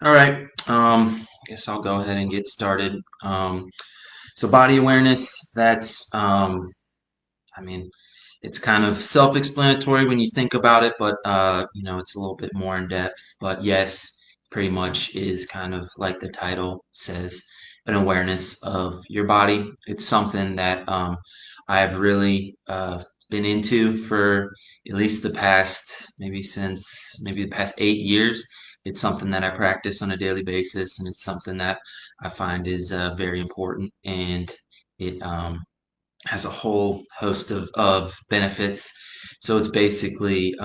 All right. I guess I'll go ahead and get started. So body awareness, I mean, it's kind of self-explanatory when you think about it, but it's a little bit more in depth. But yes, pretty much is kind of like the title says, an awareness of your body. It's something that I've really been into for at least the past, maybe the past 8 years. It's something that I practice on a daily basis, and it's something that I find is very important, and it has a whole host of benefits. So it's basically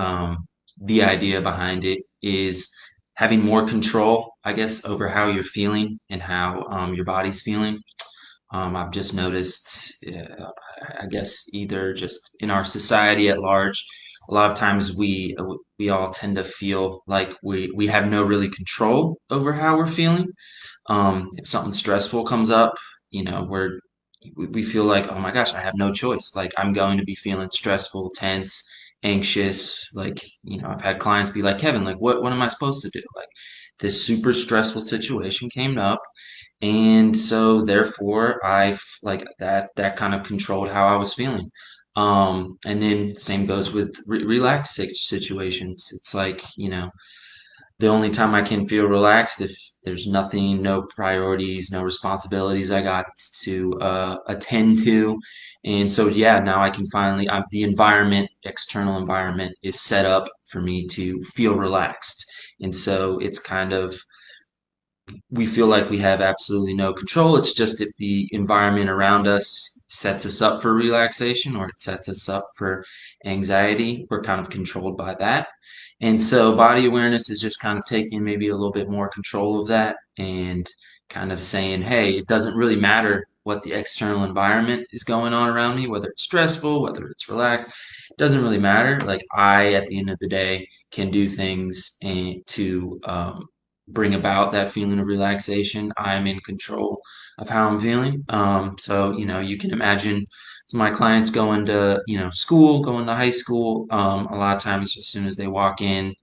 the idea behind it is having more control, I guess, over how you're feeling and how your body's feeling. I've just noticed, I guess, either just in our society at large, a lot of times we all tend to feel like we have no really control over how we're feeling. If something stressful comes up, we feel like, oh my gosh, I have no choice. Like I'm going to be feeling stressful, tense, anxious. Like, I've had clients be like, Kevin, like what am I supposed to do? Like this super stressful situation came up, and so therefore like that kind of controlled how I was feeling. And then same goes with relaxed situations. It's like, the only time I can feel relaxed if there's nothing, no priorities, no responsibilities I got to attend to. And so, yeah, now I can finally, the environment, external environment is set up for me to feel relaxed. And so it's kind of, we feel like we have absolutely no control. It's just if the environment around us sets us up for relaxation or it sets us up for anxiety, we're kind of controlled by that. And so body awareness is just kind of taking maybe a little bit more control of that and kind of saying, hey, it doesn't really matter what the external environment is going on around me, whether it's stressful, whether it's relaxed. It doesn't really matter. Like I, at the end of the day, can do things to bring about that feeling of relaxation. I'm in control of how I'm feeling. So, you can imagine my clients going to, school, going to high school. A lot of times, as soon as they walk in,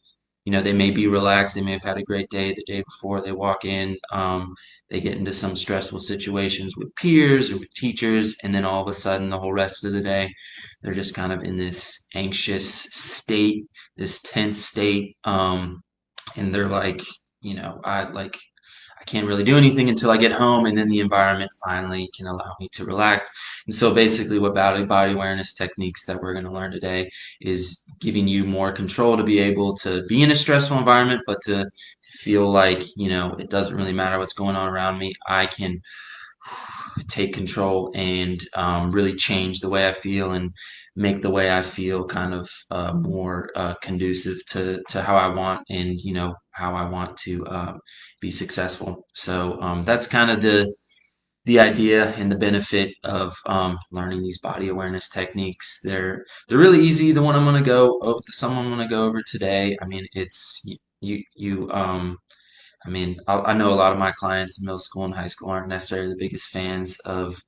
they may be relaxed. They may have had a great day the day before they walk in. They get into some stressful situations with peers or with teachers, and then all of a sudden, the whole rest of the day, they're just kind of in this anxious state, this tense state. And they're like, I can't really do anything until I get home, and then the environment finally can allow me to relax. And so basically what body awareness techniques that we're going to learn today is giving you more control to be able to be in a stressful environment, but to feel like, it doesn't really matter what's going on around me. I can take control and really change the way I feel and make the way I feel kind of more conducive to how I want, and how I want to be successful. So that's kind of the idea and the benefit of learning these body awareness techniques. They're really easy. Some I'm gonna go over today. I mean, it's you I mean, I know a lot of my clients in middle school and high school aren't necessarily the biggest fans of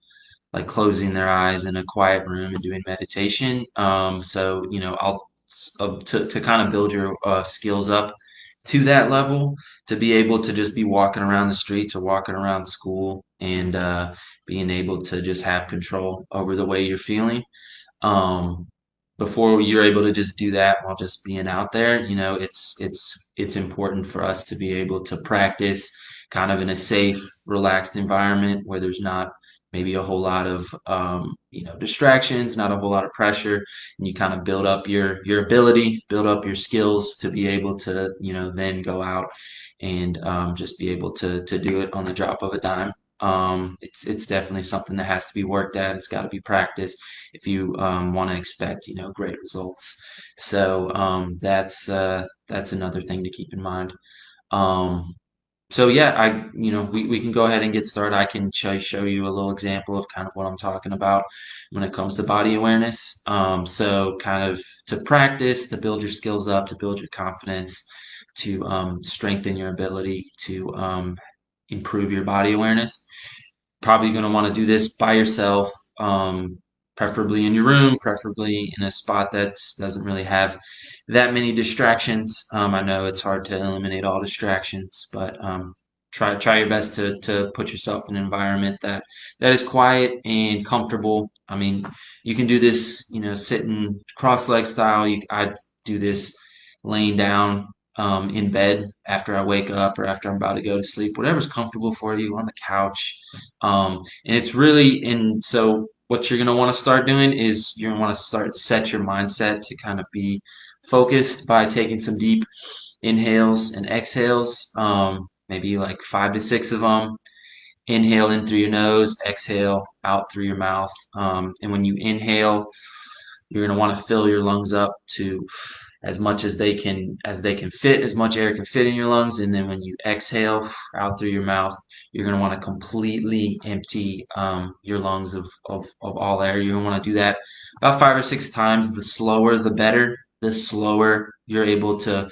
like closing their eyes in a quiet room and doing meditation. So, to kind of build your skills up to that level, to be able to just be walking around the streets or walking around school and being able to just have control over the way you're feeling. Um, Before you're able to just do that while just being out there, it's important for us to be able to practice kind of in a safe, relaxed environment where there's not maybe a whole lot of distractions, not a whole lot of pressure, and you kind of build up your ability, build up your skills to be able to then go out and just be able to do it on the drop of a dime. It's definitely something that has to be worked at. It's got to be practiced if you want to expect great results. So that's another thing to keep in mind. Um, so yeah, we can go ahead and get started. I can show you a little example of kind of what I'm talking about when it comes to body awareness. So kind of to practice, to build your skills up, to build your confidence, to strengthen your ability to improve your body awareness. Probably going to want to do this by yourself. preferably in your room, preferably in a spot that doesn't really have that many distractions. I know it's hard to eliminate all distractions, but try your best to put yourself in an environment that is quiet and comfortable. I mean, you can do this, sitting cross-leg style. I do this laying down in bed after I wake up or after I'm about to go to sleep, whatever's comfortable for you on the couch. And it's really, and so what you're going to want to start doing is you're going to want to start set your mindset to kind of be focused by taking some deep inhales and exhales, maybe like 5 to 6 of them. Inhale in through your nose, exhale out through your mouth. And when you inhale, you're going to want to fill your lungs up to as much as they can fit, as much air can fit in your lungs. And then when you exhale out through your mouth, you're going to want to completely empty your lungs of all air. You're going to want to do that about 5 or 6 times. The slower, the better. The slower you're able to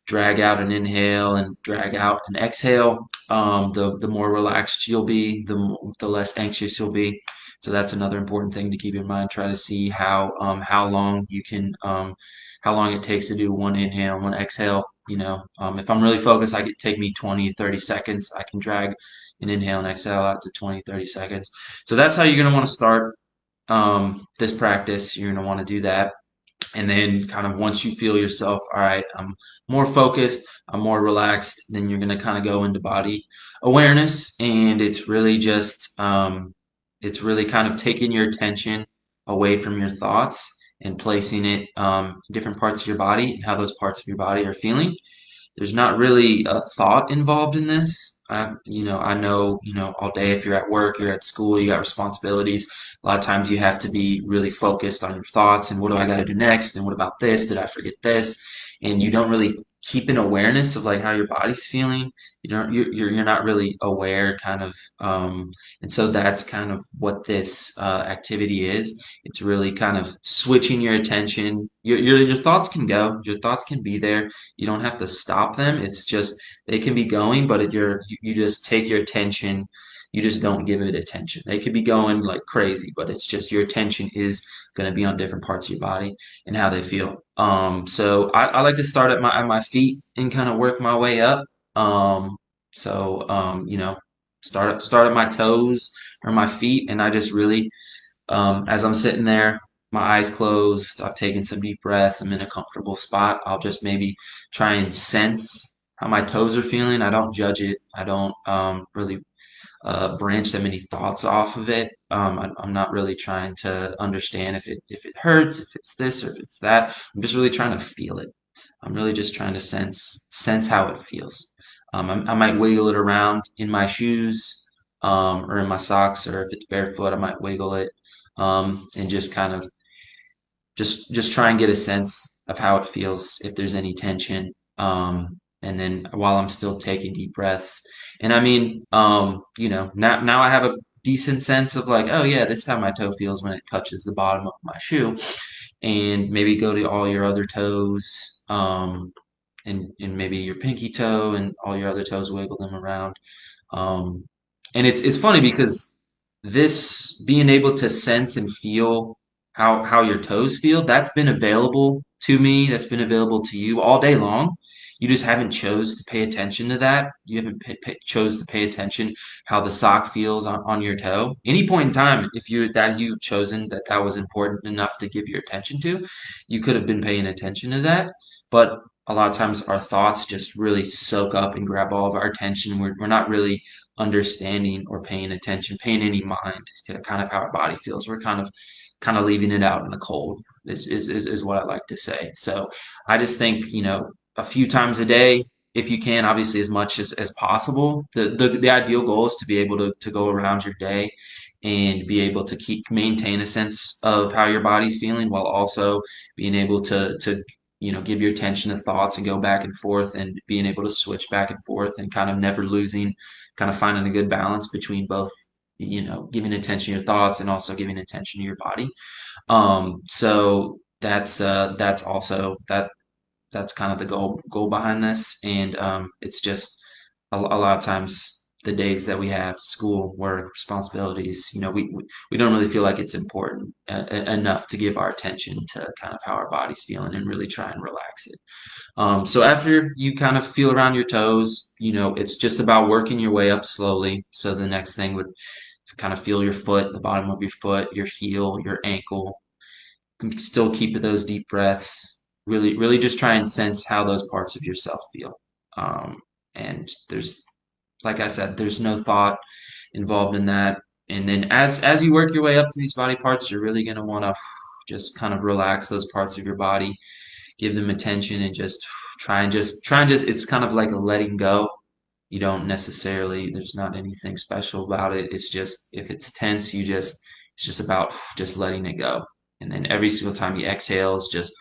drag out an inhale and drag out an exhale, the more relaxed you'll be, the less anxious you'll be. So that's another important thing to keep in mind. Try to see how long you can how long it takes to do one inhale, one exhale. If I'm really focused, I could take me 20, 30 seconds. I can drag an inhale and exhale out to 20, 30 seconds. So that's how you're going to want to start this practice. You're going to want to do that. And then kind of once you feel yourself, all right, I'm more focused, I'm more relaxed, then you're going to kind of go into body awareness. And it's really kind of taking your attention away from your thoughts and placing it in different parts of your body and how those parts of your body are feeling. There's not really a thought involved in this. I know, all day if you're at work, you're at school, you got responsibilities. A lot of times you have to be really focused on your thoughts and what do I got to do next? And what about this? Did I forget this? And you don't really keep an awareness of like how your body's feeling. You don't, you're not really aware kind of. And so that's kind of what this activity is. It's really kind of switching your attention. Your thoughts can go, your thoughts can be there. You don't have to stop them. It's just they can be going, but you just take your attention. You just don't give it attention. They could be going like crazy, but it's just your attention is going to be on different parts of your body and how they feel. So I like to start at my feet and kind of work my way up. So start at my toes or my feet, and I just really as I'm sitting there, my eyes closed, I've taken some deep breaths, I'm in a comfortable spot. I'll just maybe try and sense how my toes are feeling. I don't judge it. I don't really branch that many thoughts off of it. I'm not really trying to understand if it hurts, if it's this or if it's that. I'm just really trying to feel it. I'm really just trying to sense how it feels. I might wiggle it around in my shoes or in my socks, or if it's barefoot, I might wiggle it and just kind of just try and get a sense of how it feels if there's any tension. And then while I'm still taking deep breaths, and I mean, now I have a decent sense of like, oh yeah, this is how my toe feels when it touches the bottom of my shoe, and maybe go to all your other toes, and maybe your pinky toe and all your other toes, wiggle them around. Um, and it's funny because this being able to sense and feel how your toes feel, that's been available to me, that's been available to you all day long. You just haven't chose to pay attention to that. You haven't chose to pay attention how the sock feels on your toe. Any point in time, if you've chosen that was important enough to give your attention to, you could have been paying attention to that. But a lot of times our thoughts just really soak up and grab all of our attention. We're not really understanding or paying attention, paying any mind to kind of how our body feels. We're kind of leaving it out in the cold is what I like to say. So I just think, a few times a day, if you can, obviously as much as possible. The ideal goal is to be able to go around your day and be able to maintain a sense of how your body's feeling while also being able to give your attention to thoughts and go back and forth and being able to switch back and forth and kind of never losing, kind of finding a good balance between both, giving attention to your thoughts and also giving attention to your body. So that's also that's kind of the goal behind this. And it's just a lot of times the days that we have school, work, responsibilities, we don't really feel like it's important enough to give our attention to kind of how our body's feeling and really try and relax it. So after you kind of feel around your toes, it's just about working your way up slowly. So the next thing would kind of feel your foot, the bottom of your foot, your heel, your ankle. Still keep those deep breaths. Really, really just try and sense how those parts of yourself feel. Um, and like I said, there's no thought involved in that. And then as you work your way up to these body parts, you're really going to want to just kind of relax those parts of your body, give them attention, and just try and just it's kind of like a letting go. You don't necessarily, there's not anything special about it. It's just if it's tense, it's just about just letting it go. And then every single time you exhale is just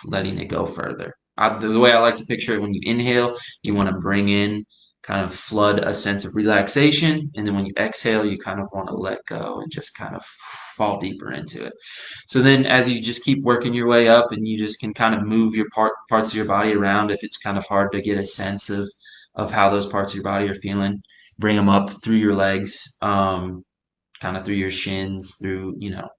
letting it go further. The way I like to picture it, when you inhale, you want to bring in, kind of flood a sense of relaxation. And then when you exhale, you kind of want to let go and just kind of fall deeper into it. So then as you just keep working your way up and you just can kind of move your parts of your body around, if it's kind of hard to get a sense of how those parts of your body are feeling, bring them up through your legs, kind of through your shins, through,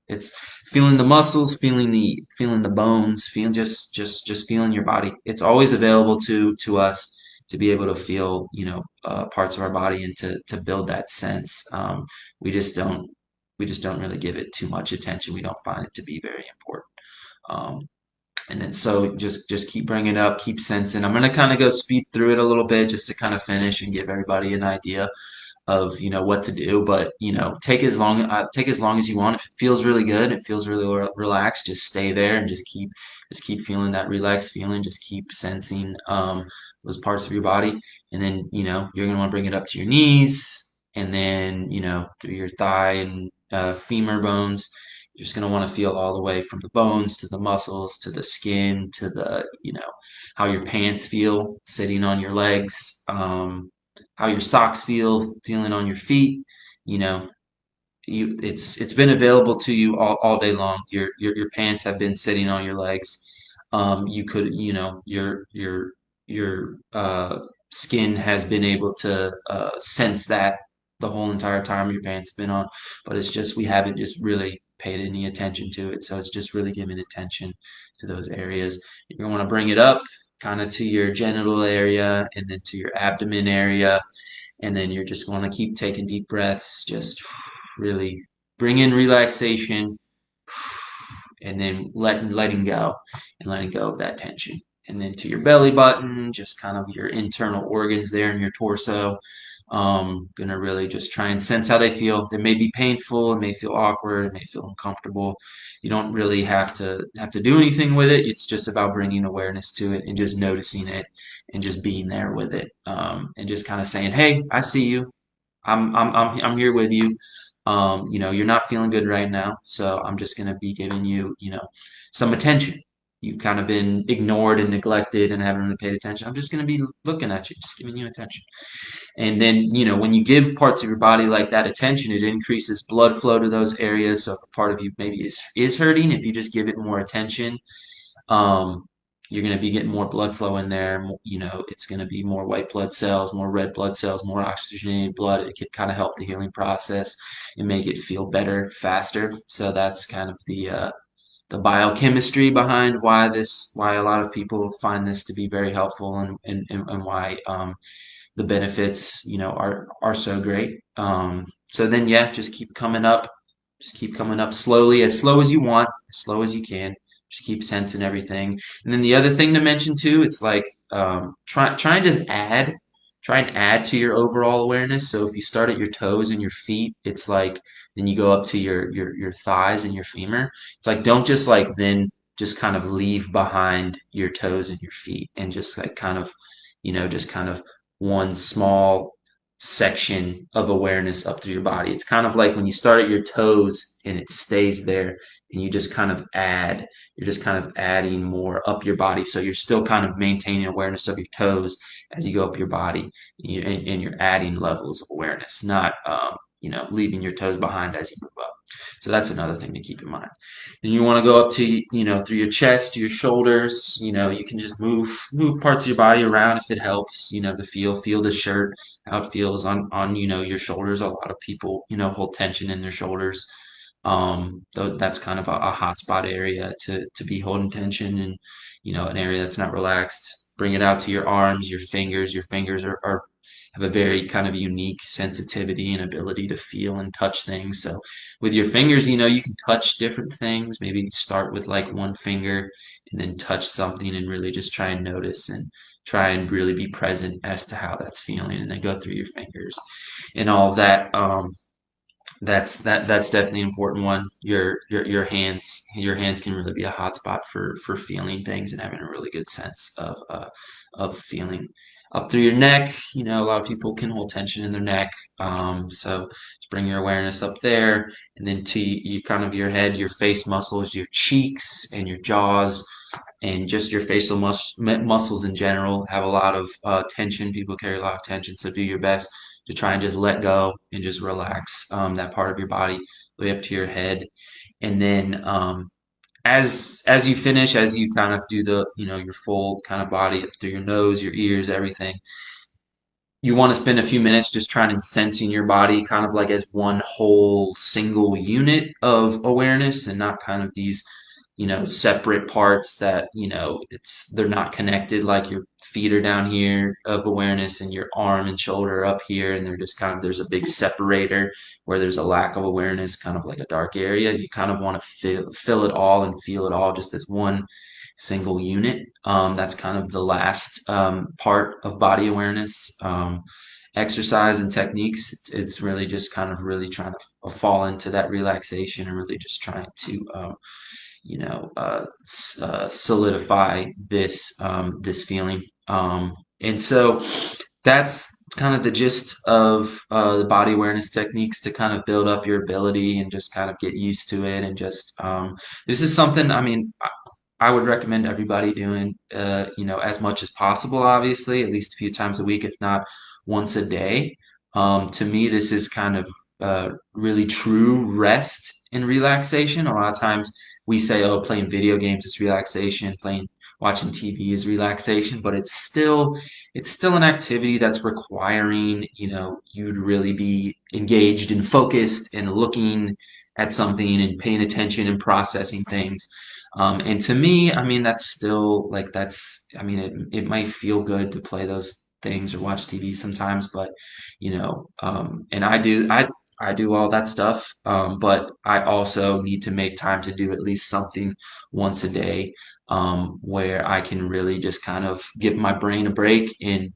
it's feeling the muscles, feeling the bones, feeling just feeling your body. It's always available to us to be able to feel, parts of our body and to build that sense. We just don't we just don't really give it too much attention. We don't find it to be very important. Um, and then so just keep bringing it up, keep sensing. I'm gonna kind of go speed through it a little bit just to kind of finish and give everybody an idea of what to do. But take as long as you want. If it feels really good, it feels really relaxed, just stay there and just keep feeling that relaxed feeling. Just keep sensing those parts of your body, and then you're gonna want to bring it up to your knees, and then through your thigh and femur bones. You're just going to want to feel all the way from the bones to the muscles to the skin to the how your pants feel sitting on your legs, how your socks feeling on your feet. You know, it's been available to you all day long. Your pants have been sitting on your legs. You could, your skin has been able to sense that the whole entire time your pants have been on, but it's just we haven't just really paid any attention to it. So it's just really giving attention to those areas. You're gonna want to bring it up kind of to your genital area and then to your abdomen area, and then you're just going to keep taking deep breaths, just really bring in relaxation, and then letting go of that tension. And then to your belly button, just kind of your internal organs there in your torso. Gonna really just try and sense how they feel. They may be painful, it may feel awkward, it may feel uncomfortable. You don't really have to do anything with it. It's just about bringing awareness to it and just noticing it and just being there with it, and just kind of saying, "Hey, I see you. I'm here with you. You're not feeling good right now, so I'm just gonna be giving you, some attention. You've kind of been ignored and neglected and haven't really paid attention. I'm just gonna be looking at you, just giving you attention." And then, when you give parts of your body like that attention, it increases blood flow to those areas. So if a part of you maybe is hurting, if you just give it more attention, um, you're going to be getting more blood flow in there. It's going to be more white blood cells, more red blood cells, more oxygenated blood. It can kind of help the healing process and make it feel better, faster. So that's kind of the biochemistry behind why a lot of people find this to be very helpful, and why the benefits, are so great. So then, yeah, just keep coming up slowly, as slow as you want, as slow as you can. Just keep sensing everything. And then the other thing to mention too, it's like try and add to your overall awareness. So if you start at your toes and your feet, it's like then you go up to your thighs and your femur. It's like don't just like then just kind of leave behind your toes and your feet and just like kind of just kind of one small section of awareness up through your body. It's kind of like when you start at your toes and it stays there, and you just kind of you're just kind of adding more up your body. So you're still kind of maintaining awareness of your toes as you go up your body, and you're adding levels of awareness, not, leaving your toes behind as you move up. So that's another thing to keep in mind. Then you want to go up to, through your chest, to your shoulders. You can just move parts of your body around if it helps, to feel the shirt, how it feels on, your shoulders. A lot of people, hold tension in their shoulders. That's kind of a hot spot area to be holding tension, and, an area that's not relaxed. Bring it out to your arms, your fingers. Your fingers are have a very kind of unique sensitivity and ability to feel and touch things. So with your fingers, you can touch different things. Maybe start with like one finger and then touch something and really just try and notice and try and really be present as to how that's feeling, and then go through your fingers and all of that. That's definitely an important one. Your hands can really be a hotspot for feeling things and having a really good sense of feeling. Up through your neck, a lot of people can hold tension in their neck. So just bring your awareness up there, and then to you kind of your head, your face muscles, your cheeks, and your jaws, and just your facial muscles in general have a lot of tension. People carry a lot of tension, so do your best to try and just let go and just relax that part of your body way up to your head. And then as you finish, as you kind of do the your full kind of body up through your nose, your ears, everything, you want to spend a few minutes just trying and sensing your body kind of like as one whole single unit of awareness, and not kind of these separate parts that they're not connected. Like your feet are down here of awareness and your arm and shoulder up here, and they're just kind of, there's a big separator where there's a lack of awareness, kind of like a dark area. You kind of want to fill it all and feel it all just as one single unit. That's kind of the last part of body awareness. Exercise and techniques, it's really just kind of really trying to fall into that relaxation, and really just trying to solidify this feeling. And so that's kind of the gist of the body awareness techniques, to kind of build up your ability and just kind of get used to it. And just this is something, I mean, I would recommend everybody doing, as much as possible, obviously, at least a few times a week, if not once a day. To me, this is kind of really true rest and relaxation. A lot of times we say, oh, playing video games is relaxation, watching TV is relaxation, but it's still an activity that's requiring, you to really be engaged and focused and looking at something and paying attention and processing things. And to me, I mean, that's still like, I mean, it might feel good to play those things or watch TV sometimes, but and I do all that stuff, but I also need to make time to do at least something once a day, where I can really just kind of give my brain a break, and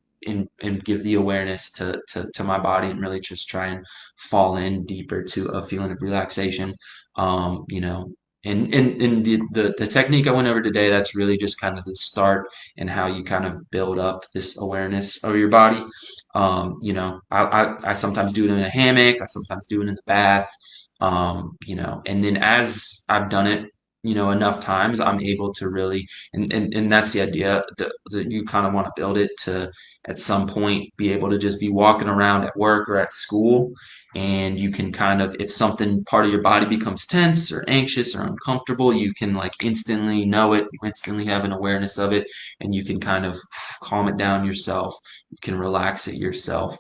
give the awareness to my body, and really just try and fall in deeper to a feeling of relaxation. Um, you know, and the technique I went over today, that's really just kind of the start, and how you kind of build up this awareness of your body. I sometimes do it in a hammock. I sometimes do it in the bath. And then as I've done it, enough times, I'm able to really, and that's the idea, that you kind of want to build it to, at some point, be able to just be walking around at work or at school, and you can kind of, if something, part of your body becomes tense or anxious or uncomfortable, you can like instantly know it, you instantly have an awareness of it, and you can kind of calm it down yourself. You can relax it yourself.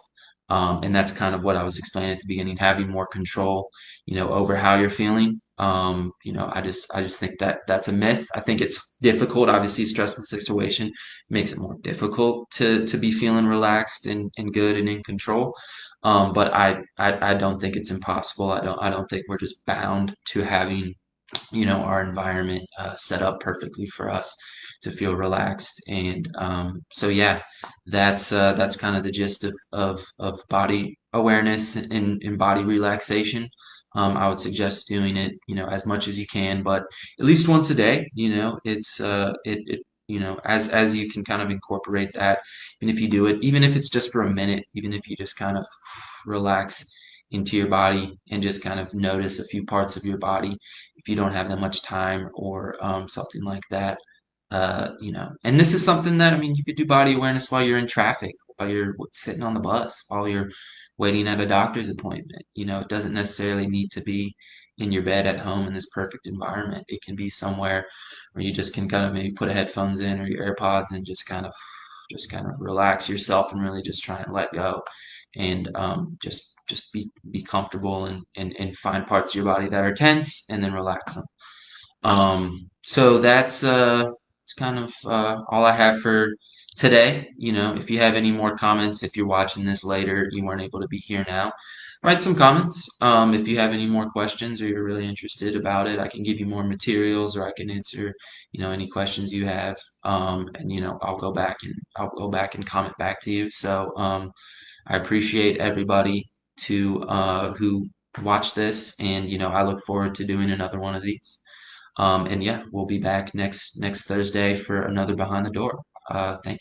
And that's kind of what I was explaining at the beginning, having more control, over how you're feeling. I just think that that's a myth. I think it's difficult. Obviously, stressful situation makes it more difficult to be feeling relaxed and good and in control. But I don't think it's impossible. I don't think we're just bound to having, our environment set up perfectly for us to feel relaxed. And so yeah, that's kind of the gist of body awareness and body relaxation. I would suggest doing it, as much as you can, but at least once a day. As you can kind of incorporate that, even if you do it, even if it's just for a minute, even if you just kind of relax into your body and just kind of notice a few parts of your body, if you don't have that much time, or something like that. And this is something that, I mean, you could do body awareness while you're in traffic, while you're sitting on the bus, while you're waiting at a doctor's appointment. It doesn't necessarily need to be in your bed at home in this perfect environment. It can be somewhere where you just can kind of maybe put a headphones in or your AirPods and just kind of relax yourself and really just try and let go and just be comfortable and find parts of your body that are tense and then relax them. So that's kind of all I have for today. If you have any more comments, if you're watching this later, you weren't able to be here now, write some comments. If you have any more questions or you're really interested about it, I can give you more materials or I can answer, any questions you have. And I'll go back and comment back to you. So I appreciate everybody who watched this, and I look forward to doing another one of these. And yeah, we'll be back next Thursday for another Behind the Door. Thank you.